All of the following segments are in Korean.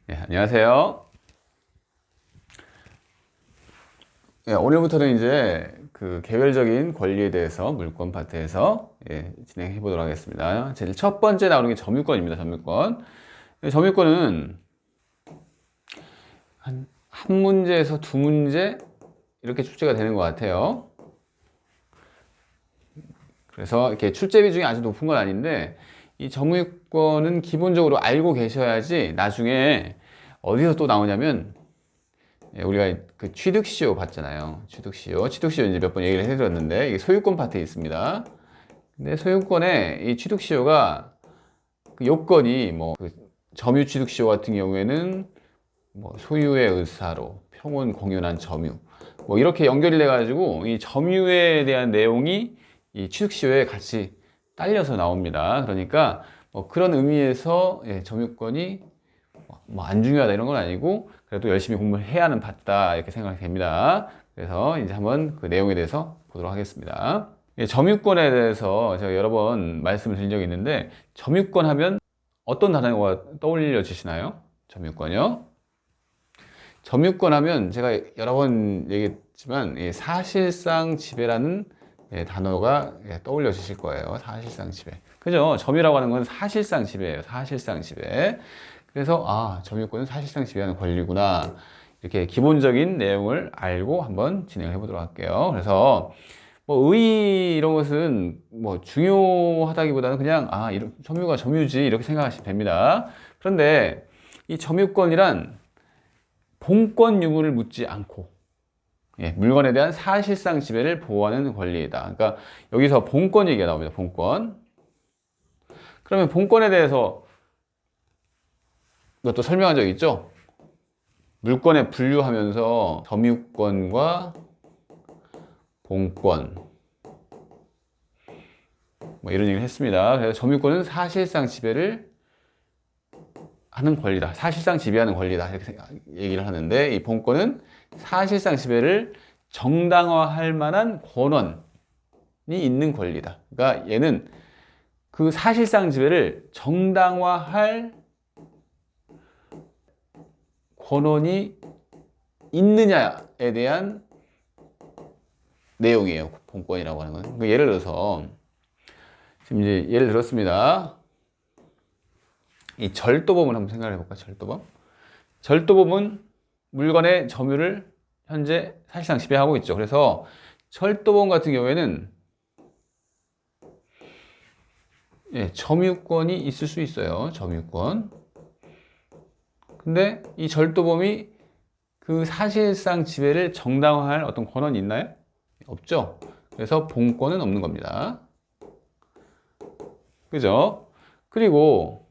네, 안녕하세요. 네, 오늘부터는 이제 그 개별적인 권리에 대해서 물권 파트에서 진행해 보도록 하겠습니다. 제일 첫 번째 나오는 게 점유권입니다. 점유권. 점유권은 한 문제에서 두 문제 이렇게 출제가 되는 것 같아요. 그래서 이렇게 출제 비중이 아주 높은 건 아닌데 이 점유권은 기본적으로 알고 계셔야지 나중에 어디서 또 나오냐면 우리가 그 취득시효 봤잖아요. 취득시효 이제 몇 번 얘기를 해드렸는데 이게 소유권 파트에 있습니다. 근데 소유권에 이 취득시효가 그 요건이 뭐그 점유 취득시효 같은 경우에는 뭐 소유의 의사로 평온 공연한 점유 뭐 이렇게 연결이 돼가지고 이 점유에 대한 내용이 이 취득시효에 같이 딸려서 나옵니다. 그러니까 뭐 그런 의미에서 점유권이 뭐 안 중요하다 이런 건 아니고 그래도 열심히 공부를 해야 하는 파트다 이렇게 생각이 됩니다. 그래서 이제 한번 그 내용에 대해서 보도록 하겠습니다. 점유권에 대해서 제가 여러 번 말씀을 드린 적이 있는데 점유권 하면 어떤 단어가 떠올려지시나요? 점유권이요? 점유권 하면 제가 여러 번 얘기했지만 사실상 지배라는 단어가 떠올려지실 거예요. 사실상 지배. 그죠? 점유라고 하는 건 사실상 지배예요. 사실상 지배. 그래서 점유권은 사실상 지배하는 권리구나. 이렇게 기본적인 내용을 알고 한번 진행을 해보도록 할게요. 그래서 뭐 의의 이런 것은 뭐 중요하다기보다는 그냥 점유가 점유지 이렇게 생각하시면 됩니다. 그런데 이 점유권이란 본권 유무를 묻지 않고 물건에 대한 사실상 지배를 보호하는 권리이다. 그러니까 여기서 본권 얘기가 나옵니다. 본권. 그러면 본권에 대해서 이것도 설명한 적 있죠? 물권에 분류하면서 점유권과 본권 뭐 이런 얘기를 했습니다. 그래서 점유권은 사실상 지배를 하는 권리다. 사실상 지배하는 권리다. 이렇게 얘기를 하는데 이 본권은 사실상 지배를 정당화할 만한 권한이 있는 권리다. 그러니까 얘는 그 사실상 지배를 정당화할 권한이 있느냐에 대한 내용이에요. 본권이라고 하는 건. 그러니까 예를 들어서 지금 이제 예를 들었습니다. 이 절도범을 한번 생각해 볼까? 절도범. 절도범은 물건의 점유를 현재 사실상 지배하고 있죠. 그래서 절도범 같은 경우에는 점유권이 있을 수 있어요. 점유권. 근데 이 절도범이 그 사실상 지배를 정당화할 어떤 권한이 있나요? 없죠. 그래서 본권은 없는 겁니다. 그죠? 그리고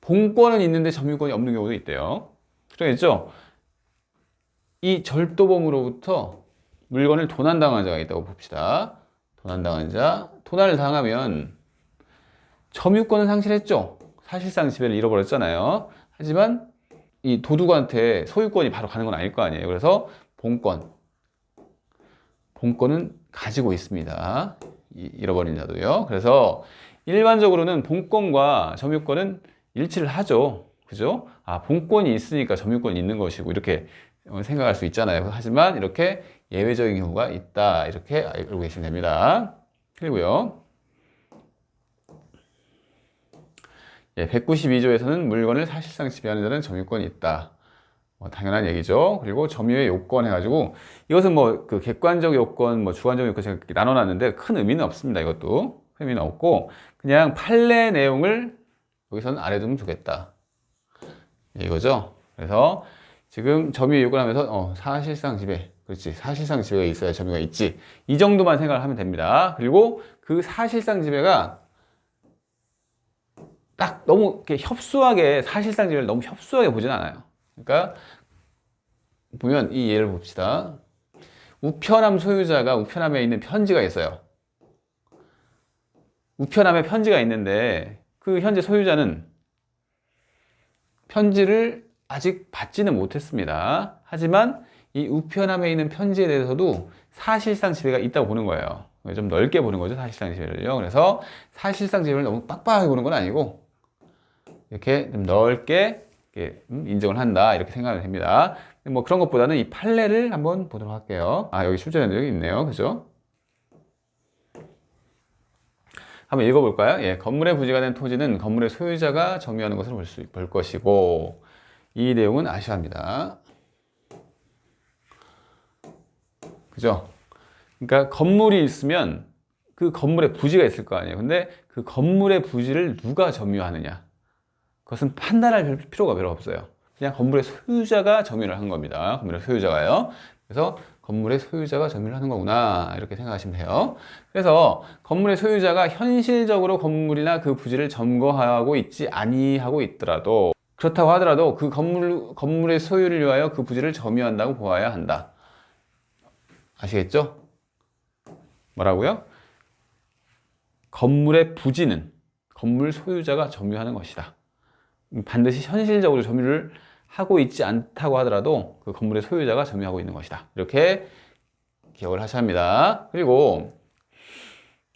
본권은 있는데 점유권이 없는 경우도 있대요. 그러겠죠? 이 절도범으로부터 물건을 도난당한 자가 있다고 봅시다. 도난당한 자. 도난을 당하면 점유권은 상실했죠. 사실상 지배를 잃어버렸잖아요. 하지만 이 도둑한테 소유권이 바로 가는 건 아닐 거 아니에요. 그래서 본권은 가지고 있습니다. 잃어버린 자도요. 그래서 일반적으로는 본권과 점유권은 일치를 하죠. 그죠? 본권이 있으니까 점유권이 있는 것이고 이렇게 생각할 수 있잖아요. 하지만 이렇게 예외적인 경우가 있다. 이렇게 알고 계시면 됩니다. 그리고요. 192조에서는 물건을 사실상 지배하는 자는 점유권이 있다. 당연한 얘기죠. 그리고 점유의 요건 해가지고 이것은 뭐 그 객관적 요건, 뭐 주관적 요건 제가 나눠놨는데 큰 의미는 없습니다. 이것도 큰 의미는 없고 그냥 판례 내용을 여기서는 안 해두면 좋겠다. 이거죠. 그래서 지금 점유의 요건 하면서 사실상 지배, 그렇지, 사실상 지배가 있어야 점유가 있지. 이 정도만 생각을 하면 됩니다. 그리고 그 사실상 지배가 딱 너무 이렇게 협소하게 사실상 지배를 너무 협소하게 보진 않아요. 그러니까 보면 이 예를 봅시다. 우편함 소유자가 우편함에 있는 편지가 있어요. 우편함에 편지가 있는데 그 현재 소유자는 편지를 아직 받지는 못했습니다. 하지만 이 우편함에 있는 편지에 대해서도 사실상 지배가 있다고 보는 거예요. 좀 넓게 보는 거죠, 사실상 지배를요. 그래서 사실상 지배를 너무 빡빡하게 보는 건 아니고 이렇게 좀 넓게 이렇게 인정을 한다 이렇게 생각하면 됩니다. 뭐 그런 것보다는 이 판례를 한번 보도록 할게요. 아, 여기 출제 내용이 있네요. 그죠? 한번 읽어볼까요? 예, 건물의 부지가 된 토지는 건물의 소유자가 점유하는 것을 볼 것이고, 이 내용은 아셔야 합니다. 그죠? 그러니까 건물이 있으면 그 건물에 부지가 있을 거 아니에요. 근데 그 건물의 부지를 누가 점유하느냐, 그것은 판단할 필요가 별로 없어요. 그냥 건물의 소유자가 점유를 한 겁니다. 건물의 소유자가요. 그래서 건물의 소유자가 점유를 하는 거구나 이렇게 생각하시면 돼요. 그래서 건물의 소유자가 현실적으로 건물이나 그 부지를 점거하고 있지 아니하고 있더라도, 그렇다고 하더라도 그 건물의 소유를 위하여 그 부지를 점유한다고 보아야 한다. 아시겠죠? 뭐라고요? 건물의 부지는 건물 소유자가 점유하는 것이다. 반드시 현실적으로 점유를 하고 있지 않다고 하더라도 그 건물의 소유자가 점유하고 있는 것이다. 이렇게 기억을 하셔야 합니다. 그리고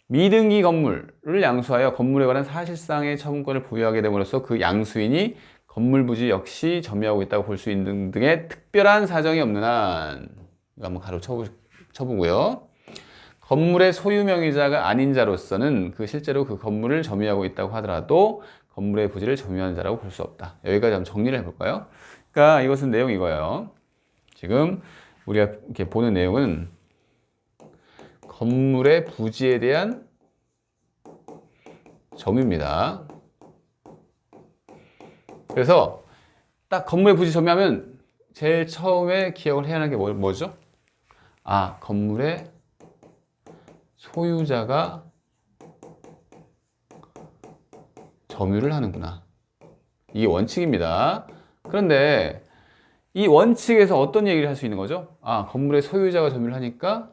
미등기 건물을 양수하여 건물에 관한 사실상의 처분권을 보유하게 됨으로써 그 양수인이 건물 부지 역시 점유하고 있다고 볼 수 있는 등의 특별한 사정이 없는 한, 이거 한번 가로 쳐보고요. 건물의 소유 명의자가 아닌 자로서는 그 실제로 그 건물을 점유하고 있다고 하더라도 건물의 부지를 점유하는 자라고 볼 수 없다. 여기까지 한번 정리를 해볼까요? 그러니까 이것은 내용이 이거예요. 지금 우리가 이렇게 보는 내용은 건물의 부지에 대한 점유입니다. 그래서 딱 건물의 부지 점유하면 제일 처음에 기억을 해야 하는 게 뭐죠? 아, 건물의 소유자가 점유를 하는구나. 이게 원칙입니다. 그런데 이 원칙에서 어떤 얘기를 할 수 있는 거죠? 아, 건물의 소유자가 점유를 하니까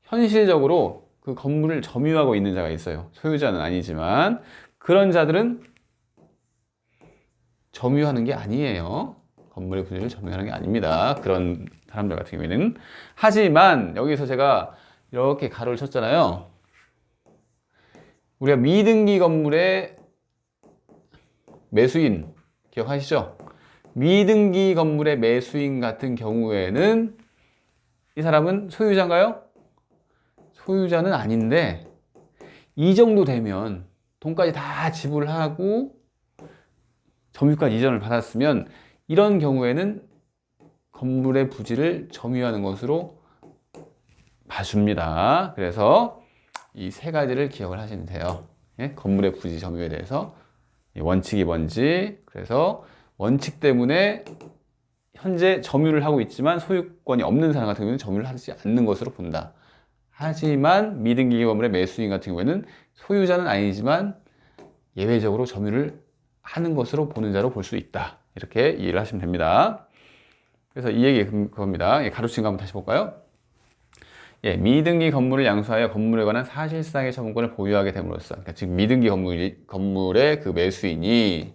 현실적으로 그 건물을 점유하고 있는 자가 있어요. 소유자는 아니지만 그런 자들은 점유하는 게 아니에요. 건물의 부지를 점유하는 게 아닙니다. 그런 사람들 같은 경우에는. 하지만 여기서 제가 이렇게 가로를 쳤잖아요. 우리가 미등기 건물의 매수인 기억하시죠? 미등기 건물의 매수인 같은 경우에는 이 사람은 소유자인가요? 소유자는 아닌데 이 정도 되면 돈까지 다 지불하고 점유권 이전을 받았으면 이런 경우에는 건물의 부지를 점유하는 것으로 봐줍니다. 그래서 이 세 가지를 기억을 하시면 돼요. 예? 건물의 부지 점유에 대해서 원칙이 뭔지, 그래서 원칙 때문에 현재 점유를 하고 있지만 소유권이 없는 사람 같은 경우는 점유를 하지 않는 것으로 본다. 하지만 미등기 건물의 매수인 같은 경우에는 소유자는 아니지만 예외적으로 점유를 하는 것으로 보는 자로 볼 수 있다. 이렇게 이해를 하시면 됩니다. 그래서 이 얘기 그겁니다. 가로친 거 한번 다시 볼까요? 예, 미등기 건물을 양수하여 건물에 관한 사실상의 처분권을 보유하게 됨으로써, 그러니까 지금 미등기 건물의 그 매수인이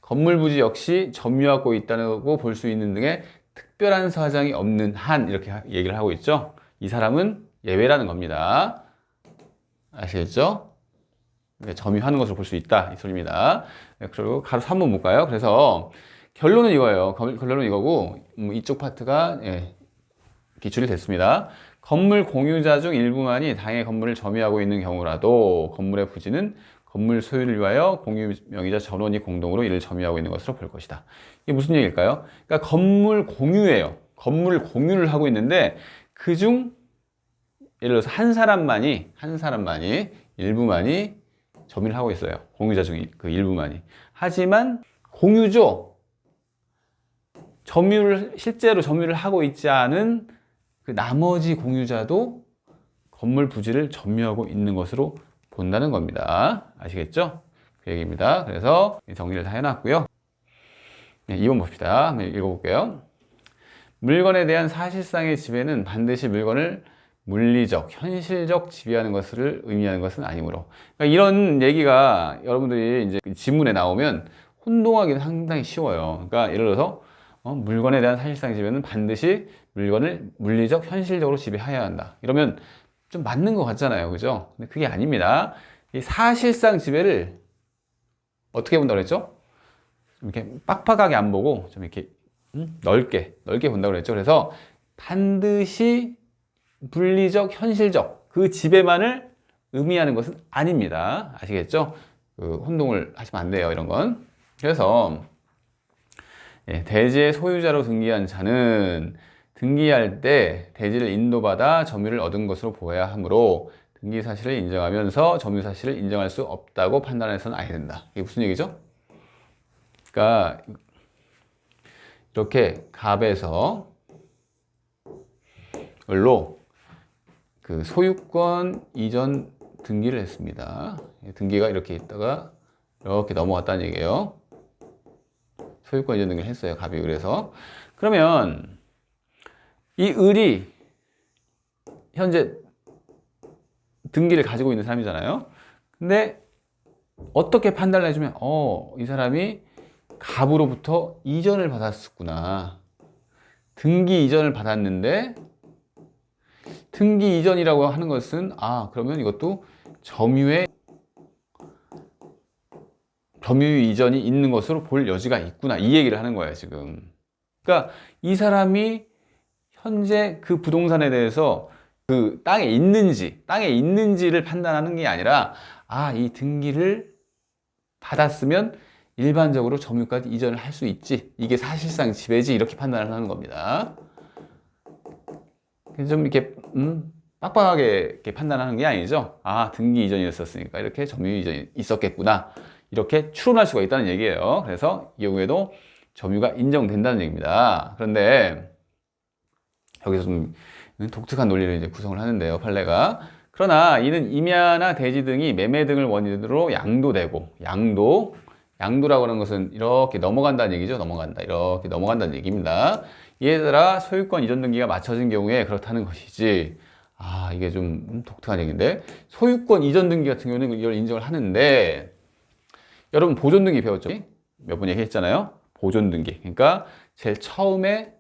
건물 부지 역시 점유하고 있다고 볼 수 있는 등의 특별한 사정이 없는 한, 이렇게 얘기를 하고 있죠. 이 사람은 예외라는 겁니다. 아시겠죠? 점유하는 것을 볼 수 있다, 이 소리입니다. 그리고 가로 3번 볼까요? 그래서 결론은 이거예요. 결론은 이거고, 이쪽 파트가 기출이 됐습니다. 건물 공유자 중 일부만이 당해 건물을 점유하고 있는 경우라도 건물의 부지는 건물 소유를 위하여 공유 명의자 전원이 공동으로 이를 점유하고 있는 것으로 볼 것이다. 이게 무슨 얘기일까요? 그러니까 건물 공유예요. 건물 공유를 하고 있는데 그중 예를 들어서 한 사람만이 일부만이 점유를 하고 있어요. 공유자 중 그 일부만이. 하지만 공유죠. 실제로 점유를 하고 있지 않은 그 나머지 공유자도 건물 부지를 점유하고 있는 것으로 본다는 겁니다. 아시겠죠? 그 얘기입니다. 그래서 정리를 다 해놨고요. 2번 봅시다. 한번 읽어볼게요. 물건에 대한 사실상의 지배는 반드시 물건을 물리적, 현실적 지배하는 것을 의미하는 것은 아니므로. 그러니까 이런 얘기가 여러분들이 이제 지문에 나오면 혼동하기는 상당히 쉬워요. 그러니까 예를 들어서 물건에 대한 사실상 지배는 반드시 물건을 물리적, 현실적으로 지배해야 한다. 이러면 좀 맞는 것 같잖아요. 그죠? 근데 그게 아닙니다. 이 사실상 지배를 어떻게 본다고 그랬죠? 이렇게 빡빡하게 안 보고 좀 이렇게 넓게 본다고 그랬죠. 그래서 반드시 물리적, 현실적 그 지배만을 의미하는 것은 아닙니다. 아시겠죠? 그 혼동을 하시면 안 돼요, 이런 건. 그래서 대지의 소유자로 등기한 자는 등기할 때 대지를 인도받아 점유를 얻은 것으로 보아야 하므로 등기 사실을 인정하면서 점유 사실을 인정할 수 없다고 판단해서는 아니 된다. 이게 무슨 얘기죠? 그러니까 이렇게 갑에서 을로 그 소유권 이전 등기를 했습니다. 등기가 이렇게 있다가 이렇게 넘어갔다는 얘기예요. 소유권 이전 등기를 했어요, 갑이. 그래서 그러면 이 을이 현재 등기를 가지고 있는 사람이잖아요. 근데 어떻게 판단을 해주면 이 사람이 갑으로부터 이전을 받았었구나. 등기 이전을 받았는데 등기 이전이라고 하는 것은 그러면 이것도 점유 이전이 있는 것으로 볼 여지가 있구나, 이 얘기를 하는 거예요, 지금. 그러니까 이 사람이 현재 그 부동산에 대해서 그 땅에 있는지를 판단하는 게 아니라 이 등기를 받았으면 일반적으로 점유까지 이전을 할 수 있지, 이게 사실상 지배지, 이렇게 판단을 하는 겁니다. 좀 이렇게 빡빡하게 이렇게 판단하는 게 아니죠. 등기 이전이었으니까 이렇게 점유 이전이 있었겠구나, 이렇게 추론할 수가 있다는 얘기예요. 그래서 이 경우에도 점유가 인정된다는 얘기입니다. 그런데 여기서 좀 독특한 논리를 이제 구성을 하는데요, 판례가. 그러나 이는 임야나 대지 등이 매매 등을 원인으로 양도되고, 양도라고 하는 것은 이렇게 넘어간다는 얘기죠. 이렇게 넘어간다는 얘기입니다. 이에 따라 소유권 이전 등기가 맞춰진 경우에 그렇다는 것이지. 이게 좀 독특한 얘기인데, 소유권 이전 등기 같은 경우는 이걸 인정을 하는데, 여러분 보존 등기 배웠죠? 몇 번 얘기했잖아요. 보존 등기. 그러니까 제일 처음에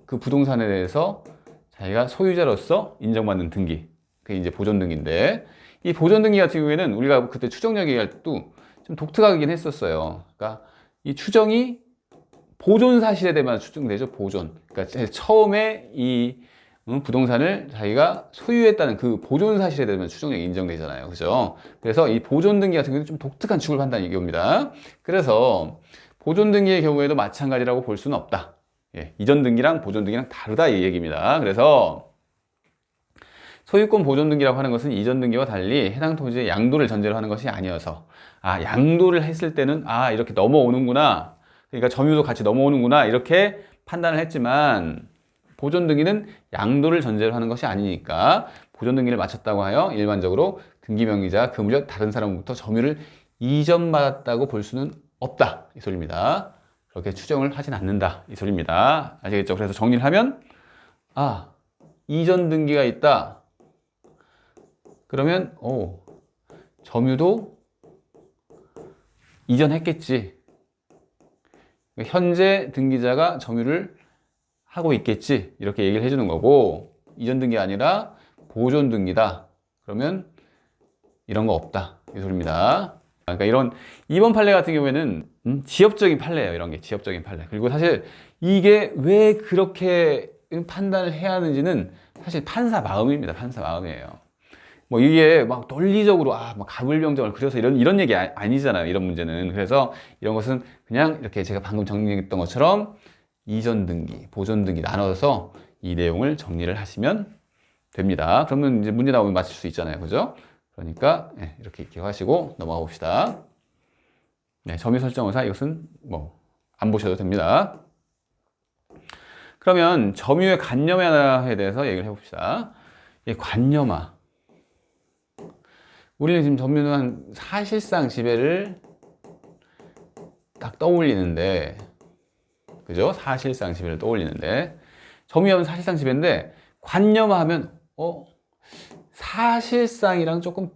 그 부동산에 대해서 자기가 소유자로서 인정받는 등기, 그게 이제 보존 등기인데, 이 보존 등기 같은 경우에는 우리가 그때 추정력 얘기할 때도 좀 독특하긴 했었어요. 그러니까 이 추정이 보존 사실에 대해만 추정되죠. 보존. 그러니까 제일 처음에 이 부동산을 자기가 소유했다는 그 보존 사실에 대해서 추정력이 인정되잖아요. 그죠? 그래서 이 보존 등기 같은 경우는 좀 독특한 취급을 한다는 얘기입니다. 그래서 보존 등기의 경우에도 마찬가지라고 볼 수는 없다. 이전 등기랑 보존 등기랑 다르다, 이 얘기입니다. 그래서 소유권 보존 등기라고 하는 것은 이전 등기와 달리 해당 토지의 양도를 전제로 하는 것이 아니어서, 양도를 했을 때는 이렇게 넘어오는구나, 그러니까 점유도 같이 넘어오는구나, 이렇게 판단을 했지만, 보존 등기는 양도를 전제로 하는 것이 아니니까 보존 등기를 마쳤다고 하여 일반적으로 등기 명의자 그 무렵 다른 사람으로부터 점유를 이전받았다고 볼 수는 없다, 이 소리입니다. 그렇게 추정을 하진 않는다, 이 소리입니다. 아시겠죠? 그래서 정리를 하면 이전 등기가 있다. 그러면 점유도 이전했겠지. 현재 등기자가 점유를 하고 있겠지, 이렇게 얘기를 해주는 거고, 이전 등기가 아니라 보존 등기다. 그러면 이런 거 없다, 이 소리입니다. 그러니까 이런 2번 판례 같은 경우에는 지엽적인 판례예요. 이런 게 지엽적인 판례. 그리고 사실 이게 왜 그렇게 판단을 해야 하는지는 사실 판사 마음입니다. 판사 마음이에요. 뭐 이게 막 논리적으로 막 가불병정을 그려서 이런 얘기 아니잖아요, 이런 문제는. 그래서 이런 것은 그냥 이렇게 제가 방금 정리했던 것처럼 이전 등기, 보존 등기 나눠서 이 내용을 정리를 하시면 됩니다. 그러면 이제 문제 나오면 맞출 수 있잖아요, 그죠? 그러니까 이렇게 기억하시고 넘어가 봅시다. 점유 설정의사, 이것은 뭐 안 보셔도 됩니다. 그러면 점유의 관념화에 대해서 얘기를 해봅시다. 관념화. 우리는 지금 점유는 사실상 지배를 딱 떠올리는데, 그죠? 사실상 지배를 떠올리는데, 점유하면 사실상 지배인데, 관념화하면 사실상이랑 조금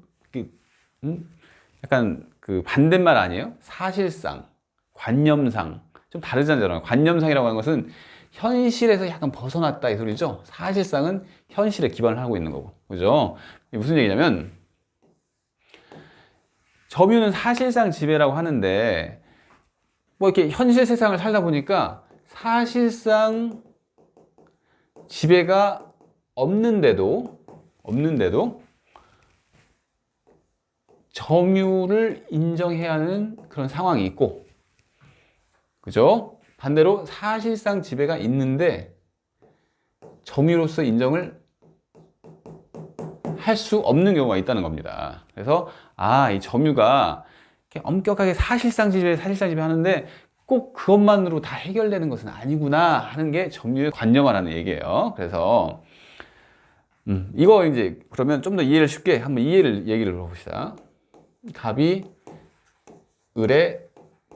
약간 그 반대말 아니에요? 사실상, 관념상 좀 다르잖아요. 관념상이라고 하는 것은 현실에서 약간 벗어났다, 이 소리죠. 사실상은 현실에 기반을 하고 있는 거고, 그죠? 이게 무슨 얘기냐면, 점유는 사실상 지배라고 하는데 뭐 이렇게 현실 세상을 살다 보니까 사실상 지배가 없는데도 점유를 인정해야 하는 그런 상황이 있고, 그죠? 반대로 사실상 지배가 있는데 점유로서 인정을 할 수 없는 경우가 있다는 겁니다. 그래서 이 점유가 이렇게 엄격하게 사실상 지배 하는데 꼭 그것만으로 다 해결되는 것은 아니구나 하는 게 점유의 관념화라는 얘기예요. 그래서 이거 이제 그러면 좀 더 이해를 쉽게 한번 얘기를 해봅시다. 갑이 을의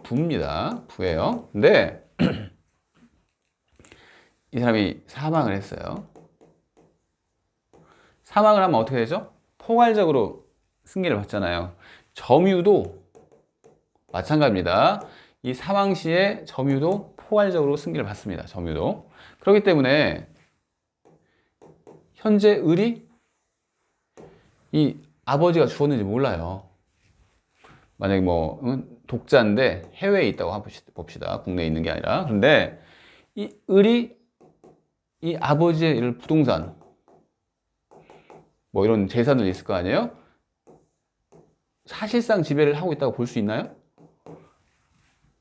부입니다. 부예요. 근데 이 사람이 사망을 했어요. 사망을 하면 어떻게 되죠? 포괄적으로 승계를 받잖아요. 점유도 마찬가지입니다. 이 사망 시에 점유도 포괄적으로 승계를 받습니다. 점유도. 그렇기 때문에 현재 을이 이 아버지가 죽었는지 몰라요. 만약에 뭐 독자인데 해외에 있다고 봅시다. 국내에 있는 게 아니라. 그런데 이 을이 이 아버지의 이런 부동산 뭐 이런 재산들 있을 거 아니에요? 사실상 지배를 하고 있다고 볼 수 있나요?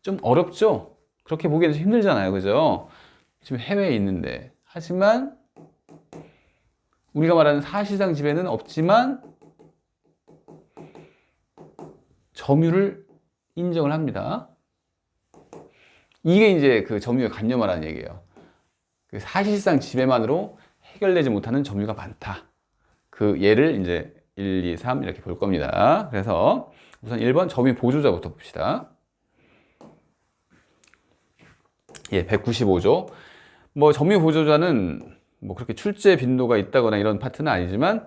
좀 어렵죠? 그렇게 보기에는 힘들잖아요. 그죠? 지금 해외에 있는데. 하지만 우리가 말하는 사실상 지배는 없지만 점유를 인정을 합니다. 이게 이제 그 점유의 관념화라는 얘기예요. 그 사실상 지배만으로 해결되지 못하는 점유가 많다. 그 예를 이제 1, 2, 3 이렇게 볼 겁니다. 그래서 우선 1번 점유 보조자부터 봅시다. 예, 195조. 뭐 점유 보조자는 뭐 그렇게 출제 빈도가 있다거나 이런 파트는 아니지만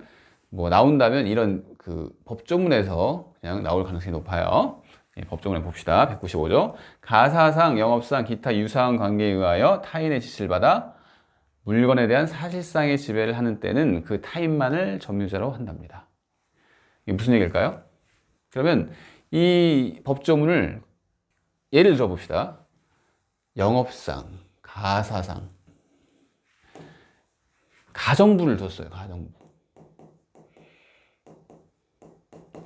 뭐 나온다면 이런 그 법조문에서 그냥 나올 가능성이 높아요. 예, 법조문에 봅시다. 195조. 가사상, 영업상, 기타 유사한 관계에 의하여 타인의 지시를 받아 물건에 대한 사실상의 지배를 하는 때는 그 타인만을 점유자로 한답니다. 이게 무슨 얘기일까요? 그러면 이 법조문을 예를 들어 봅시다. 영업상, 가사상, 가정부를 뒀어요. 가정부.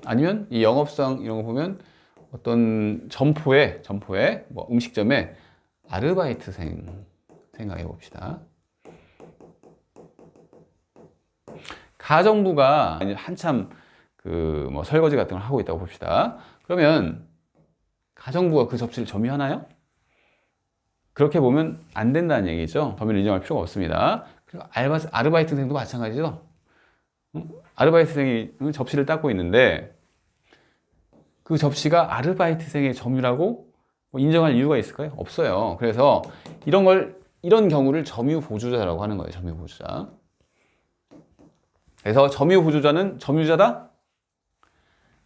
아니면 이 영업상 이런 거 보면 어떤 점포에 뭐 음식점에 아르바이트생 생각해 봅시다. 가정부가 한참 그 뭐 설거지 같은 걸 하고 있다고 봅시다. 그러면 가정부가 그 접시를 점유하나요? 그렇게 보면 안 된다는 얘기죠. 범위를 인정할 필요가 없습니다. 그리고 아르바이트생도 마찬가지죠. 아르바이트생이 접시를 닦고 있는데 그 접시가 아르바이트생의 점유라고 뭐 인정할 이유가 있을까요? 없어요. 그래서 이런 경우를 점유 보조자라고 하는 거예요. 점유 보조자. 그래서 점유 보조자는 점유자다?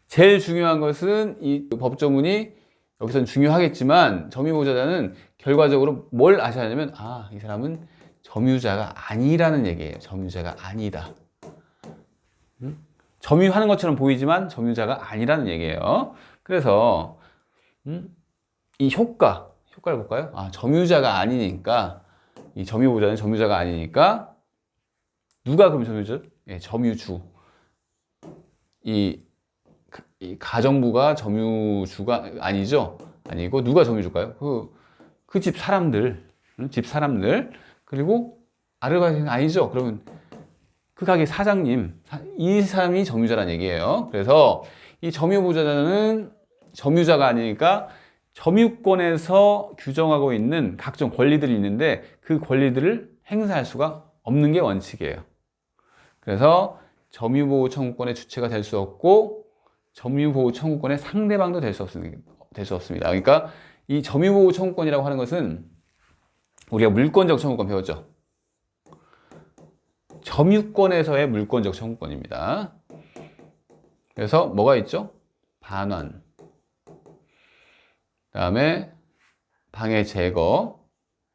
제일 중요한 것은 이 법조문이 여기서는 중요하겠지만 점유 보조자는 결과적으로 뭘 아셔야 하냐면 이 사람은 점유자가 아니라는 얘기예요. 점유자가 아니다. 점유하는 것처럼 보이지만 점유자가 아니라는 얘기예요. 그래서 이 효과를 볼까요? 점유자가 아니니까 이 점유 보조자는 점유자가 아니니까 누가 그럼 점유죠? 예, 점유주. 이 가정부가 점유주가 아니죠? 아니고 누가 점유주일까요? 그 집 사람들, 그리고 아르바이트는 아니죠? 그러면 그 가게 사장님, 이 사람이 점유자란 얘기예요. 그래서 이 점유보조자는 점유자가 아니니까 점유권에서 규정하고 있는 각종 권리들이 있는데 그 권리들을 행사할 수가 없는 게 원칙이에요. 그래서 점유보호 청구권의 주체가 될 수 없고 점유보호 청구권의 상대방도 될 수 없습니다. 그러니까 이 점유보호 청구권이라고 하는 것은 우리가 물권적 청구권 배웠죠. 점유권에서의 물권적 청구권입니다. 그래서 뭐가 있죠? 반환, 그 다음에 방해 제거,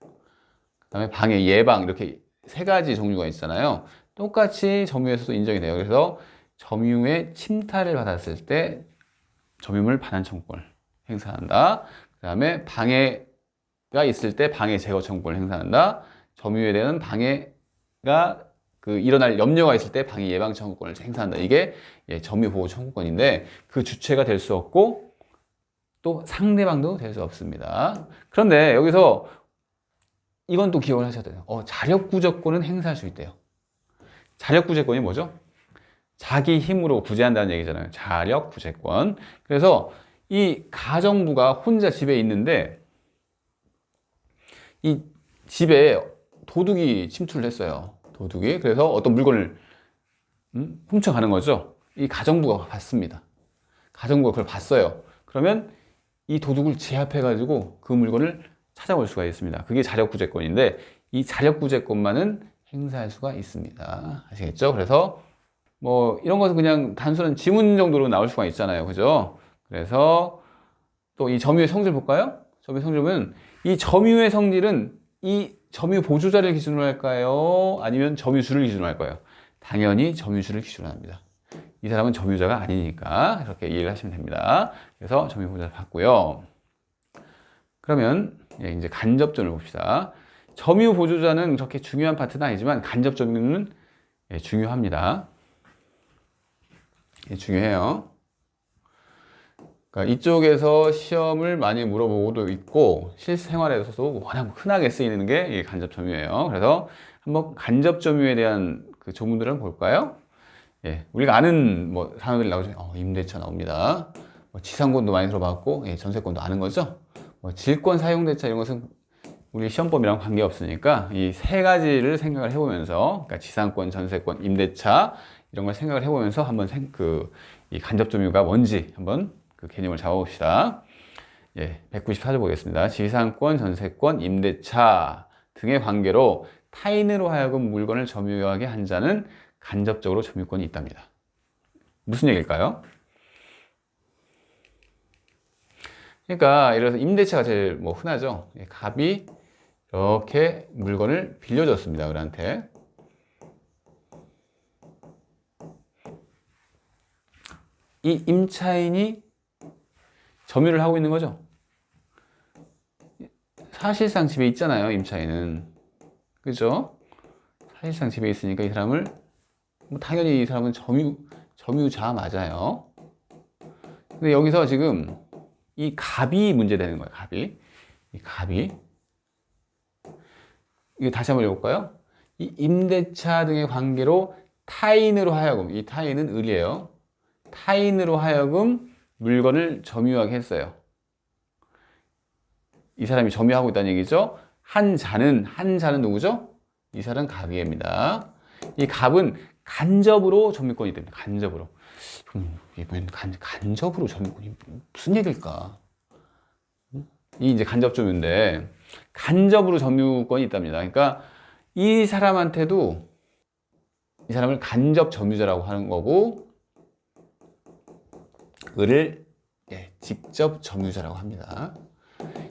그 다음에 방해 예방, 이렇게 세 가지 종류가 있잖아요. 똑같이 점유에서도 인정이 돼요. 그래서 점유의 침탈을 받았을 때 점유물 반환 청구권을 행사한다. 그 다음에 방해가 있을 때 방해 제거 청구권을 행사한다. 점유에 대한 방해가 일어날 염려가 있을 때 방해 예방 청구권을 행사한다. 이게 점유 보호 청구권인데 그 주체가 될 수 없고 또 상대방도 될 수 없습니다. 그런데 여기서 이건 또 기억을 하셔야 돼요. 자력구제권은 행사할 수 있대요. 자력구제권이 뭐죠? 자기 힘으로 구제한다는 얘기잖아요. 자력구제권. 그래서 이 가정부가 혼자 집에 있는데 이 집에 도둑이 침투를 했어요. 도둑이. 그래서 어떤 물건을 훔쳐가는 거죠. 이 가정부가 봤습니다. 가정부가 그걸 봤어요. 그러면 이 도둑을 제압해가지고 그 물건을 찾아올 수가 있습니다. 그게 자력구제권인데 이 자력구제권만은 행사할 수가 있습니다. 아시겠죠? 그래서 뭐 이런 것은 그냥 단순한 지문 정도로 나올 수가 있잖아요. 그죠? 그래서 또 이 점유의 성질 볼까요? 점유의 성질 보면 이 점유의 성질은 이 점유 보조자를 기준으로 할까요? 아니면 점유주를 기준으로 할까요? 당연히 점유주를 기준으로 합니다. 이 사람은 점유자가 아니니까 이렇게 이해를 하시면 됩니다. 그래서 점유 보조자 받고요. 그러면 이제 간접 점유를 봅시다. 점유 보조자는 그렇게 중요한 파트는 아니지만 간접 점유는 중요합니다. 중요해요. 그러니까 이쪽에서 시험을 많이 물어보고도 있고 실생활에서도 워낙 흔하게 쓰이는 게 간접 점유예요. 그래서 한번 간접 점유에 대한 그 조문들을 볼까요? 우리가 아는 뭐 단어들이 나오죠. 임대차 나옵니다. 지상권도 많이 들어봤고 전세권도 아는 거죠. 질권 사용대차 이런 것은 우리 시험법이랑 관계 없으니까 이 세 가지를 생각을 해보면서 그러니까 지상권, 전세권, 임대차 이런 걸 생각을 해보면서 한번 이 간접 점유가 뭔지 한번 그 개념을 잡아봅시다. 194조 보겠습니다. 지상권, 전세권, 임대차 등의 관계로 타인으로 하여금 물건을 점유하게 한 자는 간접적으로 점유권이 있답니다. 무슨 얘기일까요? 그러니까 예를 들어서 임대차가 제일 뭐 흔하죠. 갑이 이렇게 물건을 빌려줬습니다. 을한테. 이 임차인이 점유를 하고 있는 거죠. 사실상 집에 있잖아요. 임차인은. 그죠? 사실상 집에 있으니까 이 사람을 당연히 이 사람은 점유자 맞아요. 근데 여기서 지금 이 갑이 문제되는 거예요. 이 갑이. 이거 다시 한번 읽어볼까요? 이 임대차 등의 관계로 타인으로 하여금, 이 타인은 을이에요. 타인으로 하여금 물건을 점유하게 했어요. 이 사람이 점유하고 있다는 얘기죠. 한 자는 누구죠? 이 사람은 갑이입니다. 이 갑은 간접으로 점유권이 됩니다. 간접으로. 이번엔 간접으로 점유권이 무슨 얘기일까? 이 이제 간접 점유인데 간접으로 점유권이 있답니다. 그러니까 이 사람한테도 이 사람을 간접 점유자라고 하는 거고 을을 직접 점유자라고 합니다.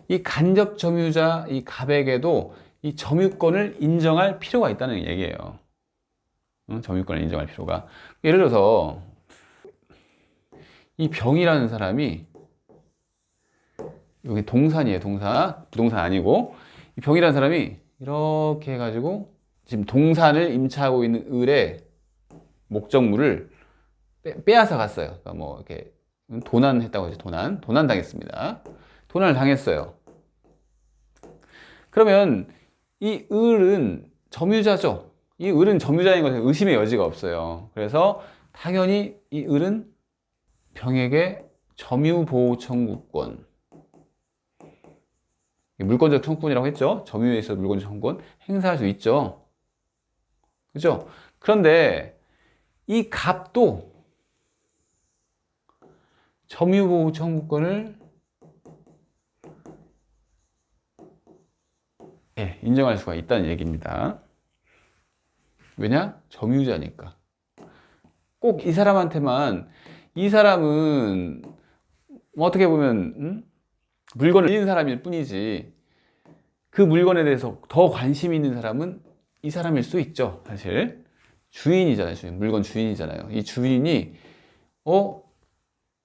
이 간접 점유자 이 갑에게도 이 점유권을 인정할 필요가 있다는 얘기예요. 점유권을 인정할 필요가. 예를 들어서 이 병이라는 사람이 여기 동산이에요. 동산. 부동산 아니고 이 병이라는 사람이 이렇게 해가지고 지금 동산을 임차하고 있는 을의 목적물을 빼앗아 갔어요. 그러니까 뭐 이렇게 도난했다고 하죠. 도난 당했습니다. 도난을 당했어요. 그러면 이 을은 점유자죠. 이 을은 점유자인 것에 의심의 여지가 없어요. 그래서 당연히 이 을은 병에게 점유보호 청구권, 물권적 청구권이라고 했죠. 점유에 있어서 물권적 청구권 행사할 수 있죠. 그죠? 그런데 이 갑도 점유보호 청구권을 인정할 수가 있다는 얘기입니다. 왜냐? 점유자니까. 꼭 이 사람한테만, 이 사람은 어떻게 보면 물건을 잃은 사람일 뿐이지 그 물건에 대해서 더 관심 있는 사람은 이 사람일 수 있죠. 사실 주인이잖아요. 물건 주인이잖아요. 이 주인이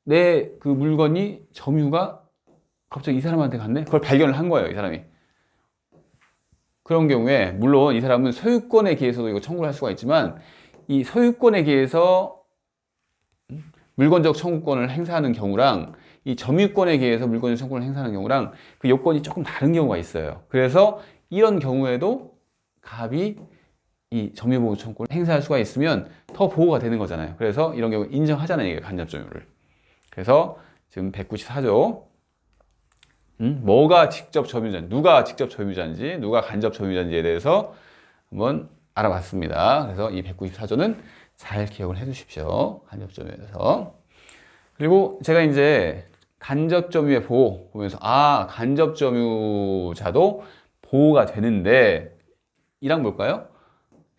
내 그 물건이 점유가 갑자기 이 사람한테 갔네? 그걸 발견을 한 거예요, 이 사람이. 그런 경우에 물론 이 사람은 소유권에 기해서도 이거 청구를 할 수가 있지만 이 소유권에 기해서 물건적 청구권을 행사하는 경우랑 이 점유권에 기해서 물건적 청구권을 행사하는 경우랑 그 요건이 조금 다른 경우가 있어요. 그래서 이런 경우에도 갑이 이 점유보호 청구권을 행사할 수가 있으면 더 보호가 되는 거잖아요. 그래서 이런 경우 인정하잖아요, 이게 간접 점유를. 그래서 지금 194조 뭐가 직접 점유자인지, 누가 직접 점유자인지, 누가 간접 점유자인지에 대해서 한번 알아봤습니다. 그래서 이 194조는 잘 기억을 해 두십시오. 간접 점유에 대해서. 그리고 제가 이제 간접 점유의 보호 보면서 간접 점유자도 보호가 되는데 이랑 뭘까요?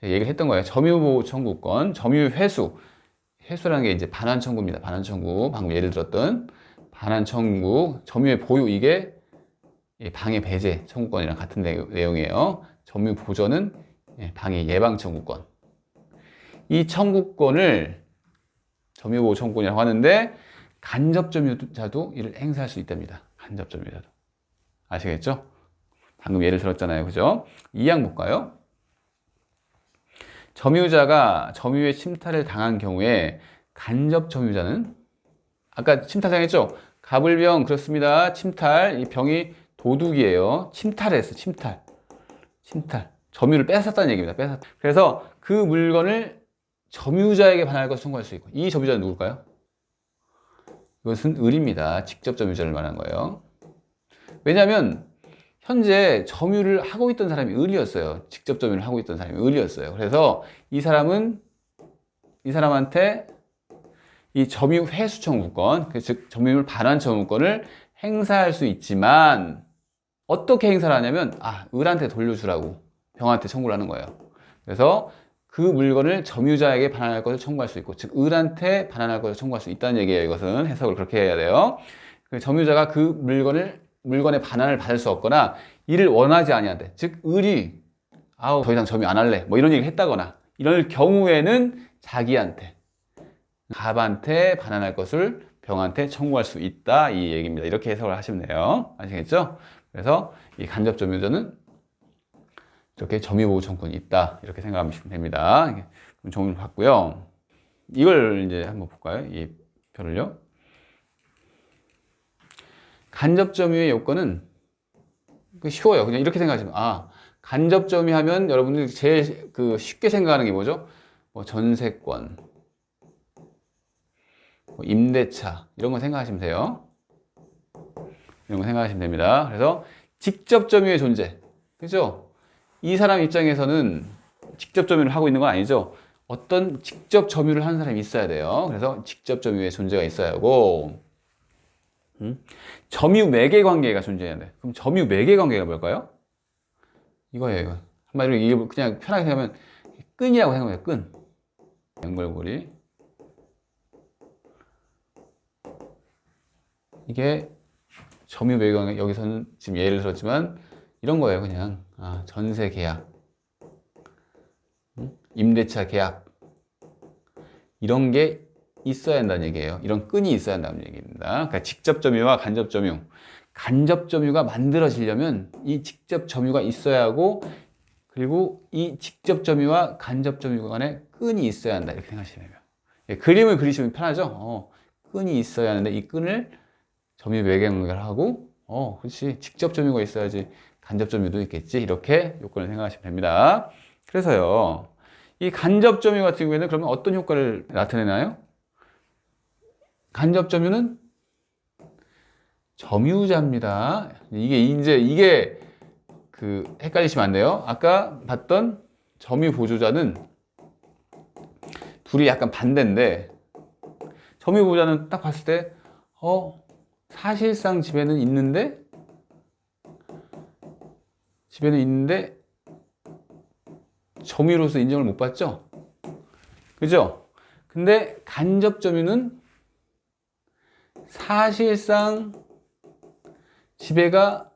얘기를 했던 거예요. 점유보호 청구권, 점유 회수. 회수라는 게 이제 반환 청구입니다. 반환 청구. 방금 예를 들었던 반환 청구, 점유의 보유 이게 방해 배제 청구권이랑 같은 내용이에요. 점유 보전은 방해 예방 청구권. 이 청구권을 점유보호 청구권이라고 하는데 간접 점유자도 이를 행사할 수 있답니다. 간접 점유자도. 아시겠죠? 방금 예를 들었잖아요. 그죠? 2항 볼까요? 점유자가 점유의 침탈을 당한 경우에 간접 점유자는 아까 침탈당했죠? 갑을병 그렇습니다. 침탈. 이 병이 도둑이에요. 침탈했어. 침탈. 점유를 뺏었다는 얘기입니다. 뺏었다. 그래서 그 물건을 점유자에게 반환할 것을 청구할 수 있고 이 점유자는 누굴까요? 이것은 을입니다. 직접 점유자를 말하는 거예요. 왜냐하면 현재 점유를 하고 있던 사람이 을이었어요. 직접 점유를 하고 있던 사람이 을이었어요. 그래서 이 사람한테 이 점유 회수 청구권, 즉 점유물 반환 청구권을 행사할 수 있지만 어떻게 행사를 하냐면 을한테 돌려주라고 병한테 청구를 하는 거예요. 그래서 그 물건을 점유자에게 반환할 것을 청구할 수 있고, 즉 을한테 반환할 것을 청구할 수 있다는 얘기예요. 이것은 해석을 그렇게 해야 돼요. 그 점유자가 그 물건의 반환을 받을 수 없거나 이를 원하지 아니한데, 즉 을이 더 이상 점유 안 할래 뭐 이런 얘기를 했다거나 이럴 경우에는 자기한테 갑한테 반환할 것을 병한테 청구할 수 있다 이 얘기입니다. 이렇게 해석을 하시면 돼요. 아시겠죠? 그래서 이 간접 점유자는 이렇게 점유보호 청구권이 있다 이렇게 생각하시면 됩니다. 정리를 봤고요. 이걸 이제 한번 볼까요? 이 표를요. 간접 점유의 요건은 쉬워요. 그냥 이렇게 생각하시면 간접 점유하면 여러분들이 제일 쉽게 생각하는 게 뭐죠? 뭐 전세권, 뭐 임대차 이런 거 생각하시면 돼요. 이런 거 생각하시면 됩니다. 그래서 직접 점유의 존재, 그죠? 이 사람 입장에서는 직접 점유를 하고 있는 건 아니죠. 어떤 직접 점유를 하는 사람이 있어야 돼요. 그래서 직접 점유의 존재가 있어야 하고, 점유 매개 관계가 존재해야 돼. 그럼 점유 매개 관계가 뭘까요? 이거예요, 이거. 한마디로 이게 그냥 편하게 생각하면 끈이라고 생각해요. 끈. 연결고리. 이게 점유 매개 관계. 여기서는 지금 예를 들었지만 이런 거예요. 그냥 전세 계약, 임대차 계약 이런 게 있어야 한다는 얘기예요. 이런 끈이 있어야 한다는 얘기입니다. 그러니까 직접 점유와 간접 점유. 간접 점유가 만들어지려면 이 직접 점유가 있어야 하고, 그리고 이 직접 점유와 간접 점유 간에 끈이 있어야 한다 이렇게 생각하시면 돼요. 그림을 그리시면 편하죠. 끈이 있어야 하는데 이 끈을 점유 매개 관계를 하고 그렇지, 직접 점유가 있어야지 간접 점유도 있겠지, 이렇게 요건을 생각하시면 됩니다. 그래서요, 이 간접 점유 같은 경우에는 그러면 어떤 효과를 나타내나요? 간접 점유는 점유자입니다. 이게 헷갈리시면 안 돼요. 아까 봤던 점유 보조자는 둘이 약간 반대인데, 점유 보조자는 딱 봤을 때 사실상 집에는 있는데 점유로서 인정을 못 받죠? 그죠? 근데 간접 점유는 사실상 지배가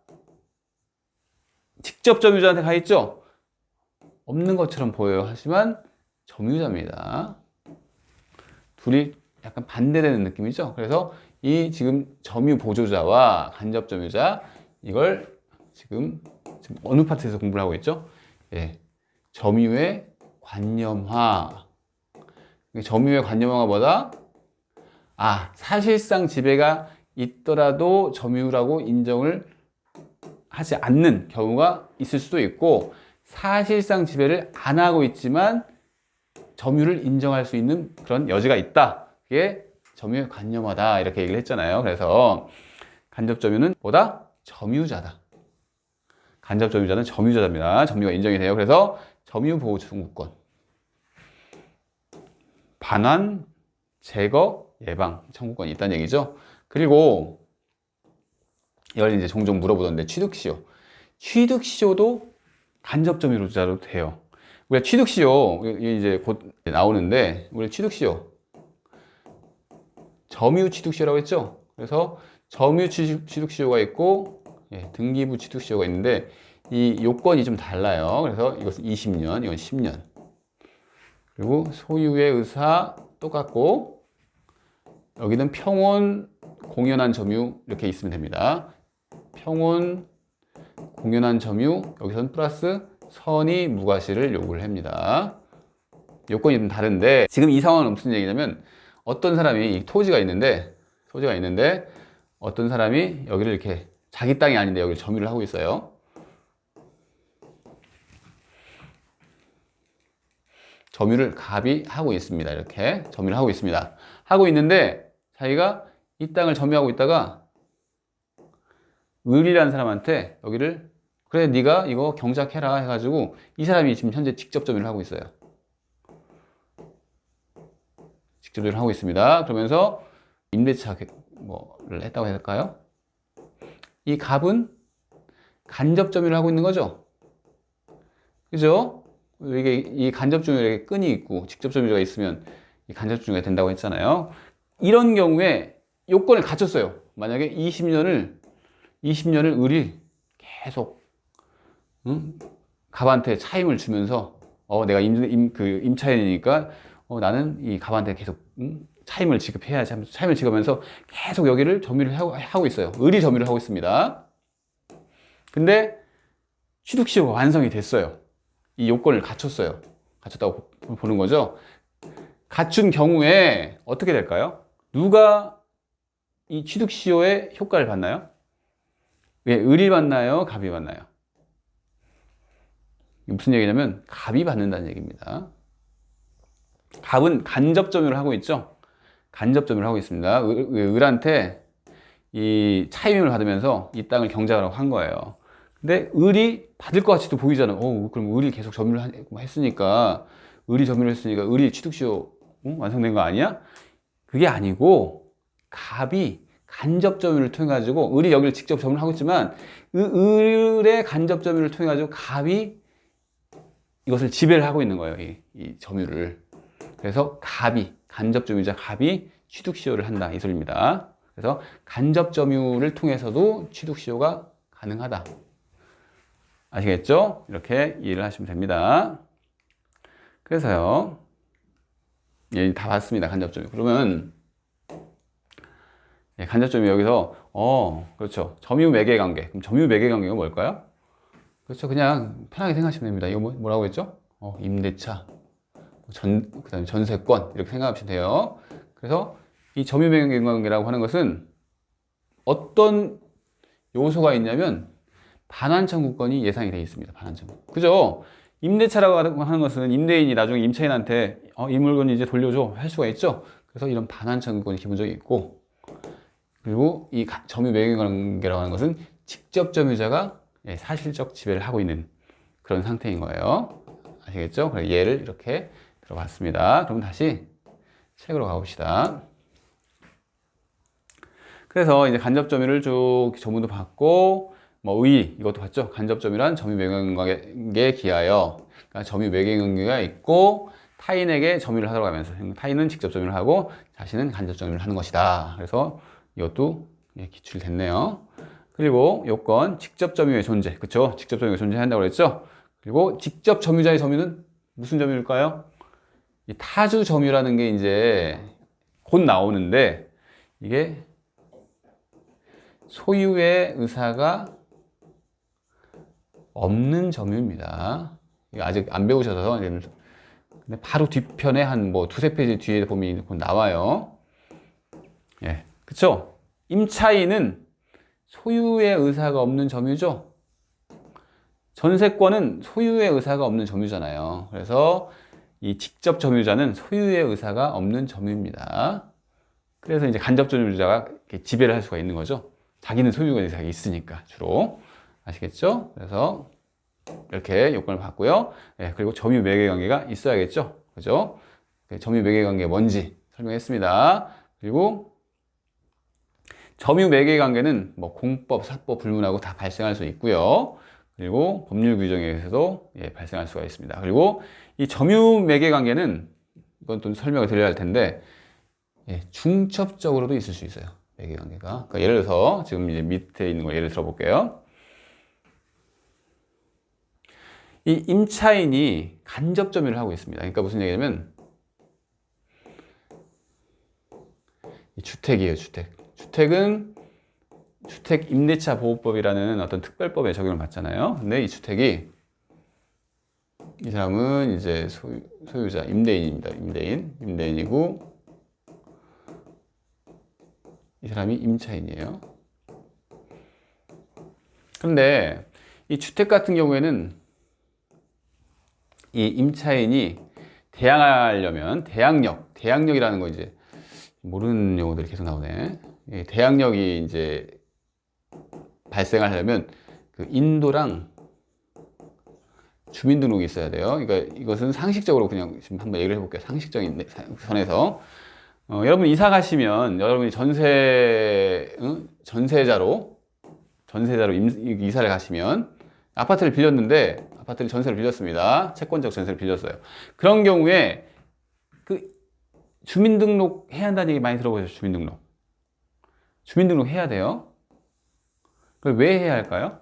직접 점유자한테 가 있죠? 없는 것처럼 보여요. 하지만 점유자입니다. 둘이 약간 반대되는 느낌이죠. 그래서 이 지금 점유 보조자와 간접 점유자 이걸 지금 어느 파트에서 공부를 하고 있죠? 예, 점유의 관념화. 점유의 관념화가 뭐다? 사실상 지배가 있더라도 점유라고 인정을 하지 않는 경우가 있을 수도 있고, 사실상 지배를 안 하고 있지만 점유를 인정할 수 있는 그런 여지가 있다. 그게 점유의 관념화다. 이렇게 얘기를 했잖아요. 그래서 간접 점유는 뭐다? 점유자다. 간접 점유자는 점유자입니다. 점유가 인정이 돼요. 그래서 점유 보호 청구권. 반환, 제거, 예방 청구권이 있다는 얘기죠. 그리고 이걸 이제 종종 물어보던데 취득시효. 취득시효도 간접 점유자로 돼요. 우리가 취득시효 이제 곧 나오는데 우리 취득시효 점유 취득시효라고 했죠. 그래서 점유 취득시효가 있고 등기부 취득시효가 있는데 이 요건이 좀 달라요. 그래서 이것은 20년, 이건 10년. 그리고 소유의 의사 똑같고 여기는 평온, 공연한 점유 이렇게 있으면 됩니다. 평온, 공연한 점유 여기서는 플러스 선의 무과실을 요구를 합니다. 요건이 좀 다른데 지금 이 상황은 무슨 얘기냐면 어떤 사람이 토지가 있는데 어떤 사람이 여기를 이렇게 자기 땅이 아닌데 여기를 점유를 하고 있어요. 점유를 갑이 하고 있습니다. 이렇게 점유를 하고 있습니다. 하고 있는데 자기가 이 땅을 점유하고 있다가 을이라는 사람한테 여기를 그래 네가 이거 경작해라 해가지고 이 사람이 지금 현재 직접 점유를 하고 있어요. 직접 점유를 하고 있습니다. 그러면서 임대차 뭐를 했다고 해야 될까요? 이 갑은 간접 점유를 하고 있는 거죠. 그죠? 이게 이 간접 점유에 끈이 있고 직접 점유가 있으면 이 간접 점유가 된다고 했잖아요. 이런 경우에 요건을 갖췄어요. 만약에 20년을 을이 계속 갑한테 차임을 주면서 내가 임차인이니까 나는 이 갑한테 계속 차임을 지급해야지 하면서 차임을 지급하면서 계속 여기를 점유를 하고 있어요. 을이 점유를 하고 있습니다. 근데 취득시효가 완성이 됐어요. 이 요건을 갖췄어요. 갖췄다고 보는 거죠. 갖춘 경우에 어떻게 될까요? 누가 이 취득시효의 효과를 받나요? 을이 받나요? 갑이 받나요? 무슨 얘기냐면 갑이 받는다는 얘기입니다. 갑은 간접 점유를 하고 있죠. 간접 점유를 하고 있습니다. 을한테 이 차임을 받으면서 이 땅을 경작하라고 한 거예요. 근데 을이 받을 것 같이도 보이잖아. 그럼 을이 계속 점유를 했으니까 을이 취득시효 완성된 거 아니야? 그게 아니고 갑이 간접 점유를 통해 가지고 을이 여기를 직접 점유를 하고 있지만 을의 간접 점유를 통해 가지고 갑이 이것을 지배를 하고 있는 거예요. 이 점유를. 그래서 간접 점유자 갑이 취득시효를 한다 이 소리입니다. 그래서 간접 점유를 통해서도 취득시효가 가능하다. 아시겠죠? 이렇게 이해를 하시면 됩니다. 그래서요, 다 봤습니다. 간접 점유. 그러면 간접 점유 여기서 그렇죠. 점유 매개 관계. 그럼 점유 매개 관계가 뭘까요? 그렇죠. 그냥 편하게 생각하시면 됩니다. 이거 뭐라고 했죠? 임대차, 그다음에 전세권 이렇게 생각하시면 돼요. 그래서 이 점유 매개 관계라고 하는 것은 어떤 요소가 있냐면 반환 청구권이 예상이 되어 있습니다. 반환 청구. 그죠? 임대차라고 하는 것은 임대인이 나중에 임차인한테 이 물건 이제 돌려줘 할 수가 있죠. 그래서 이런 반환 청구권이 기본적으로 있고, 그리고 이 점유 매개 관계라고 하는 것은 직접 점유자가 사실적 지배를 하고 있는 그런 상태인 거예요. 아시겠죠? 그래서 예를 이렇게 들어봤습니다. 그럼 다시 책으로 가봅시다. 그래서 이제 간접 점유를 쭉 전문도 봤고, 이것도 봤죠? 간접 점유란 점유 매개 관계에 기하여, 그러니까 점유 매개 관계가 있고 타인에게 점유를 하도록 하면서 타인은 직접 점유를 하고 자신은 간접 점유를 하는 것이다. 그래서 이것도 기출이 됐네요. 그리고 요건 직접 점유의 존재, 그렇죠? 직접 점유가 존재한다고 그랬죠? 그리고 직접 점유자의 점유는 무슨 점유일까요? 이 타주 점유라는 게 이제 곧 나오는데 이게 소유의 의사가 없는 점유입니다. 이거 아직 안 배우셔서 근데 바로 뒤편에 한 뭐 두세 페이지 뒤에 보면 곧 나와요. 예, 그쵸? 임차인은 소유의 의사가 없는 점유죠. 전세권은 소유의 의사가 없는 점유잖아요. 그래서 이 직접 점유자는 소유의 의사가 없는 점유입니다. 그래서 이제 간접 점유자가 지배를 할 수가 있는 거죠. 자기는 소유의 의사가 있으니까 주로. 아시겠죠? 그래서 이렇게 요건을 봤고요. 네, 그리고 점유 매개 관계가 있어야겠죠. 그죠? 점유 매개 관계가 뭔지 설명했습니다. 그리고 점유 매개 관계는 뭐 공법, 사법 불문하고 다 발생할 수 있고요. 그리고 법률 규정에 의해서도 발생할 수가 있습니다. 그리고 이 점유 매개 관계는 이건 또 설명을 드려야 할 텐데 중첩적으로도 있을 수 있어요. 매개 관계가. 그러니까 예를 들어서 지금 이제 밑에 있는 거 예를 들어 볼게요. 이 임차인이 간접 점유를 하고 있습니다. 그러니까 무슨 얘기냐면 이 주택이에요, 주택. 주택은 주택임대차 보호법이라는 어떤 특별법에 적용을 받잖아요. 근데 이 주택이 이 사람은 이제 소유자, 임대인입니다. 임대인이고 이 사람이 임차인이에요. 그런데 이 주택 같은 경우에는 이 임차인이 대항하려면 대항력이라는 거 이제 모르는 용어들이 계속 나오네. 대항력이 이제 발생하려면 그 인도랑 주민등록이 있어야 돼요. 그러니까 이것은 상식적으로 그냥 지금 한번 얘기를 해볼게요. 상식적인 선에서 여러분 이사 가시면 여러분이 전세자로 이사를 가시면 아파트를 빌렸는데 아파트를 전세를 빌렸습니다. 채권적 전세를 빌렸어요. 그런 경우에 그 주민등록 해야 한다는 얘기 많이 들어보셨죠? 주민등록 해야 돼요. 그걸 왜 해야 할까요?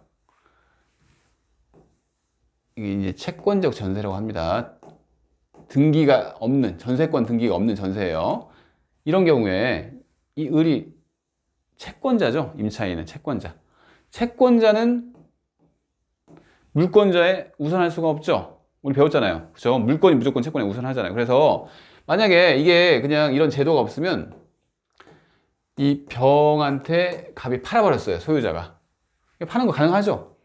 이게 이제 채권적 전세라고 합니다. 등기가 없는, 전세권 등기가 없는 전세예요. 이런 경우에 이 을이 채권자죠. 임차인은 채권자. 채권자는 물권자에 우선할 수가 없죠. 우리 배웠잖아요. 그죠? 물권이 무조건 채권에 우선하잖아요. 그래서 만약에 이게 그냥 이런 제도가 없으면 이 병한테 갑이 팔아버렸어요. 소유자가. 파는 거 가능하죠?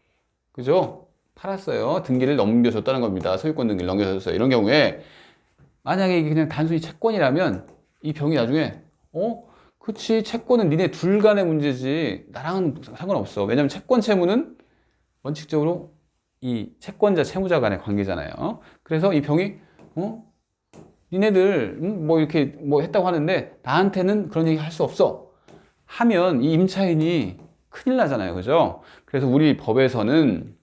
그죠? 팔았어요. 등기를 넘겨줬다는 겁니다. 소유권 등기를 넘겨줬어요. 이런 경우에 만약에 이게 그냥 단순히 채권이라면 이 병이 나중에 그치 채권은 니네 둘 간의 문제지 나랑은 상관없어. 왜냐면 채권 채무는 원칙적으로 이 채권자 채무자 간의 관계잖아요. 그래서 이 병이 니네들 뭐 이렇게 뭐 했다고 하는데 나한테는 그런 얘기 할 수 없어 하면 이 임차인이 큰일 나잖아요. 그죠? 그래서 우리 법에서는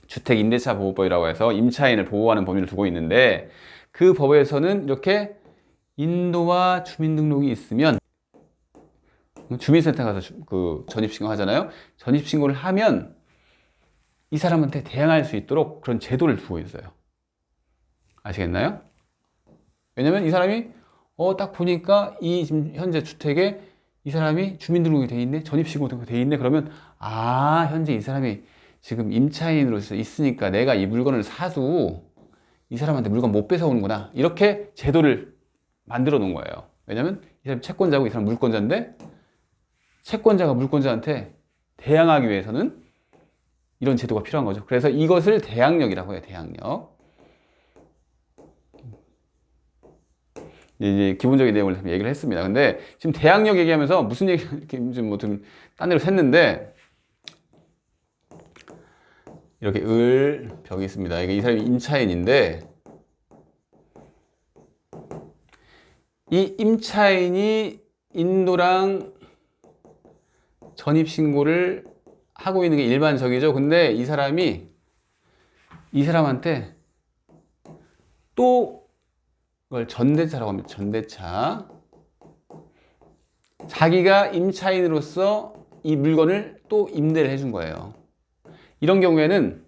주택임대차보호법이라고 해서 임차인을 보호하는 범위를 두고 있는데 그 법에서는 이렇게 인도와 주민등록이 있으면 주민센터 가서 그 전입신고 하잖아요. 전입신고를 하면 이 사람한테 대항할 수 있도록 그런 제도를 두고 있어요. 아시겠나요? 왜냐면 이 사람이 딱 보니까 이 지금 현재 주택에 이 사람이 주민등록이 돼 있네, 전입신고가 돼 있네. 그러면 현재 이 사람이 지금 임차인으로서 있으니까 내가 이 물건을 사도 이 사람한테 물건 못 뺏어오는구나. 이렇게 제도를 만들어 놓은 거예요. 왜냐면 이 사람 채권자고 이 사람 물권자인데 채권자가 물권자한테 대항하기 위해서는 이런 제도가 필요한 거죠. 그래서 이것을 대항력이라고 해요. 대항력. 이제 기본적인 내용을 얘기를 했습니다. 근데 지금 대항력 얘기하면서 무슨 얘기 이렇게 좀 딴 데로 샜는데 이렇게 벽이 있습니다. 이게 이 사람이 임차인인데 이 임차인이 인도랑 전입신고를 하고 있는 게 일반적이죠. 근데 이 사람한테 또 그걸 전대차라고 합니다. 전대차. 자기가 임차인으로서 이 물건을 또 임대를 해준 거예요. 이런 경우에는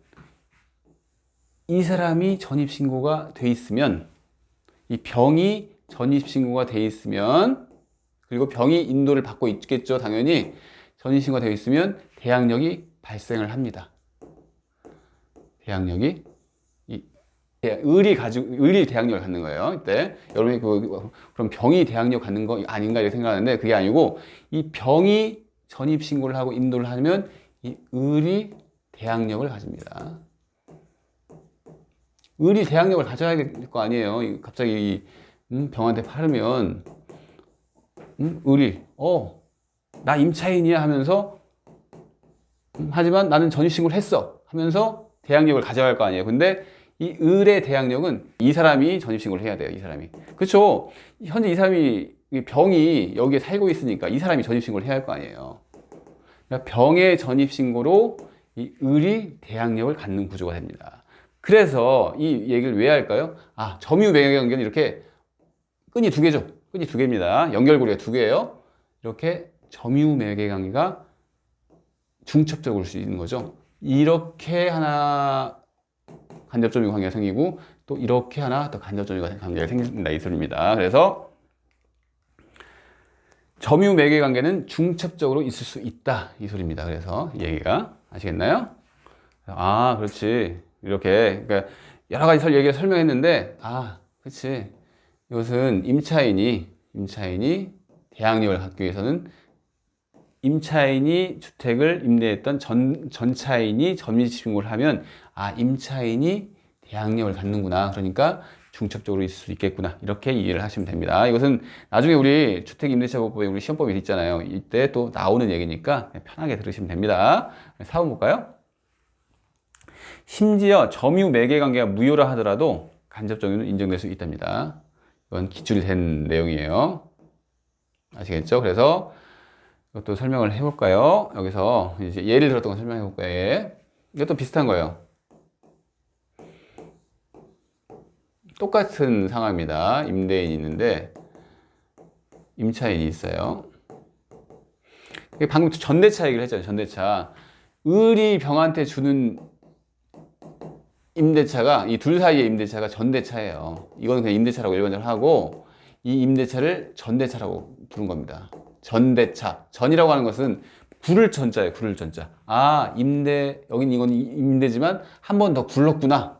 이 사람이 전입신고가 돼 있으면 이 병이 전입신고가 돼 있으면, 그리고 병이 인도를 받고 있겠죠. 당연히 전입신고가 되어 있으면 대항력이 발생을 합니다. 대항력이 을이 대항력을 갖는 거예요. 이때 여러분이 그럼 병이 대항력 갖는 거 아닌가 이렇게 생각하는데 그게 아니고, 이 병이 전입신고를 하고 인도를 하면 이 을이 대항력을 가집니다. 을이 대항력을 가져야 될 거 아니에요. 갑자기 병한테 팔으면 을이 나 임차인이야 하면서 하지만 나는 전입신고를 했어 하면서 대항력을 가져갈 거 아니에요. 근데 이 을의 대항력은 이 사람이 전입신고를 해야 돼요. 이 사람이. 그렇죠? 현재 이 사람이 병이 여기에 살고 있으니까 이 사람이 전입신고를 해야 할 거 아니에요. 그러니까 병의 전입신고로 이 을이 대항력을 갖는 구조가 됩니다. 그래서 이 얘기를 왜 할까요? 점유매개관계는 이렇게 끈이 두 개죠. 끈이 두 개입니다. 연결고리가 두 개예요. 이렇게 점유매개관계가 중첩적으로 올 수 있는 거죠. 이렇게 하나 간접점유 관계가 생기고, 또 이렇게 하나 더 간접점유 관계가 생긴다 이 소리입니다. 그래서 점유매개 관계는 중첩적으로 있을 수 있다 이 소리입니다. 그래서 이 얘기가 아시겠나요? 그렇지. 이렇게 그러니까 여러 가지 얘기를 설명했는데 그렇지. 이것은 임차인이 대항력을 갖기 위해서는 임차인이 주택을 임대했던 전차인이 전입신고를 하면 임차인이 대항력을 갖는구나. 그러니까 중첩적으로 있을 수 있겠구나. 이렇게 이해를 하시면 됩니다. 이것은 나중에 우리 주택임대차보호법에 우리 시험법이 있잖아요. 이때 또 나오는 얘기니까 편하게 들으시면 됩니다. 4번 볼까요? 심지어 점유매개관계가 무효라 하더라도 간접점유는 인정될 수 있답니다. 이건 기출이 된 내용이에요. 아시겠죠? 그래서 이것도 설명을 해볼까요? 여기서 이제 예를 들었던 거 설명해 볼까요? 이것도 비슷한 거예요. 똑같은 상황입니다. 임대인이 있는데 임차인이 있어요. 방금 전대차 얘기를 했잖아요. 전대차. 을이 병한테 주는 임대차가, 이 둘 사이의 임대차가 전대차예요. 이거는 그냥 임대차라고 일반적으로 하고, 이 임대차를 전대차라고 부른 겁니다. 전대차. 전이라고 하는 것은 굴을 전자예요. 굴을 전자. 여긴 이건 임대지만 한 번 더 굴렀구나.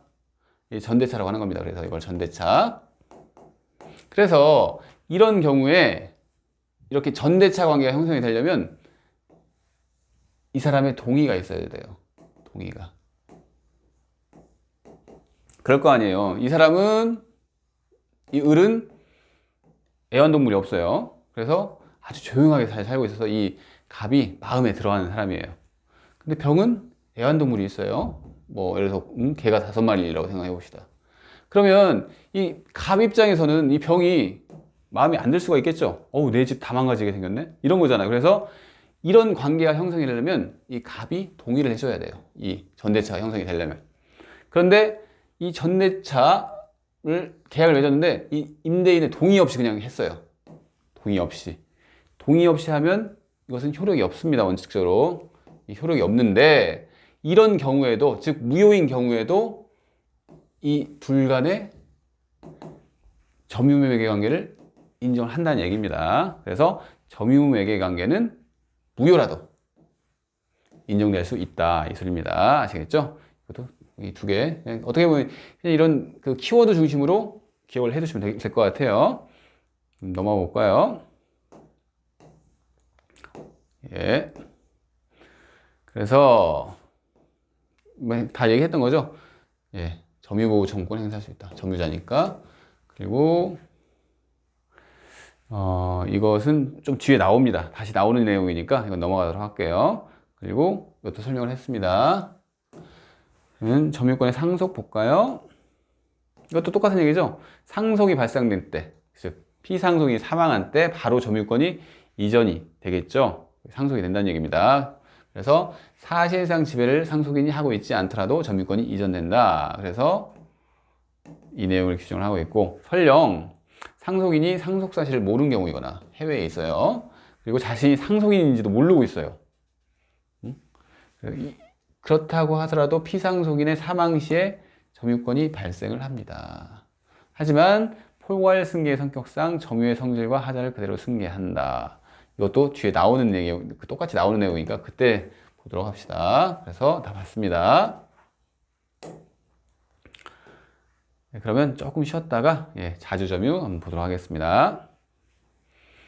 전대차라고 하는 겁니다. 그래서 이걸 전대차. 그래서 이런 경우에 이렇게 전대차 관계가 형성이 되려면 이 사람의 동의가 있어야 돼요. 동의가. 그럴 거 아니에요. 이 사람은, 이 을은 애완동물이 없어요. 그래서 아주 조용하게 잘 살고 있어서 이 갑이 마음에 들어하는 사람이에요. 근데 병은 애완동물이 있어요. 예를 들어서 개가 5마리라고 생각해 봅시다. 그러면 이 갑 입장에서는 이 병이 마음에 안 들 수가 있겠죠. 내 집 다 망가지게 생겼네? 이런 거잖아요. 그래서 이런 관계가 형성이 되려면 이 갑이 동의를 해줘야 돼요. 이 전대차가 형성이 되려면. 그런데 이 전대차를 계약을 맺었는데 이 임대인의 동의 없이 그냥 했어요. 동의 없이. 동의 없이 하면 이것은 효력이 없습니다. 원칙적으로. 이 효력이 없는데, 이런 경우에도, 즉 무효인 경우에도 이 둘 간의 점유매개 관계를 인정을 한다는 얘기입니다. 그래서 점유매개 관계는 무효라도 인정될 수 있다 이 소리입니다. 아시겠죠? 이것도 이 두 개, 어떻게 보면 그냥 이런 그 키워드 중심으로 기억을 해두시면 될 것 같아요. 넘어가 볼까요? 예. 그래서 다 얘기했던 거죠. 예. 점유보호 청구권 행사할 수 있다. 점유자니까. 그리고 이것은 좀 뒤에 나옵니다. 다시 나오는 내용이니까 이건 넘어가도록 할게요. 그리고 이것도 설명을 했습니다. 그러면 점유권의 상속 볼까요? 이것도 똑같은 얘기죠. 상속이 발생된 때, 즉 피상속이 사망한 때 바로 점유권이 이전이 되겠죠. 상속이 된다는 얘기입니다. 그래서 사실상 지배를 상속인이 하고 있지 않더라도 점유권이 이전된다. 그래서 이 내용을 규정을 하고 있고, 설령 상속인이 상속 사실을 모르는 경우이거나 해외에 있어요. 그리고 자신이 상속인인지도 모르고 있어요. 그렇다고 하더라도 피상속인의 사망 시에 점유권이 발생을 합니다. 하지만 포괄 승계의 성격상 정유의 성질과 하자를 그대로 승계한다. 이것도 뒤에 나오는 내용, 똑같이 나오는 내용이니까 그때 보도록 합시다. 그래서 다 봤습니다. 네, 그러면 조금 쉬었다가 자주점유 한번 보도록 하겠습니다.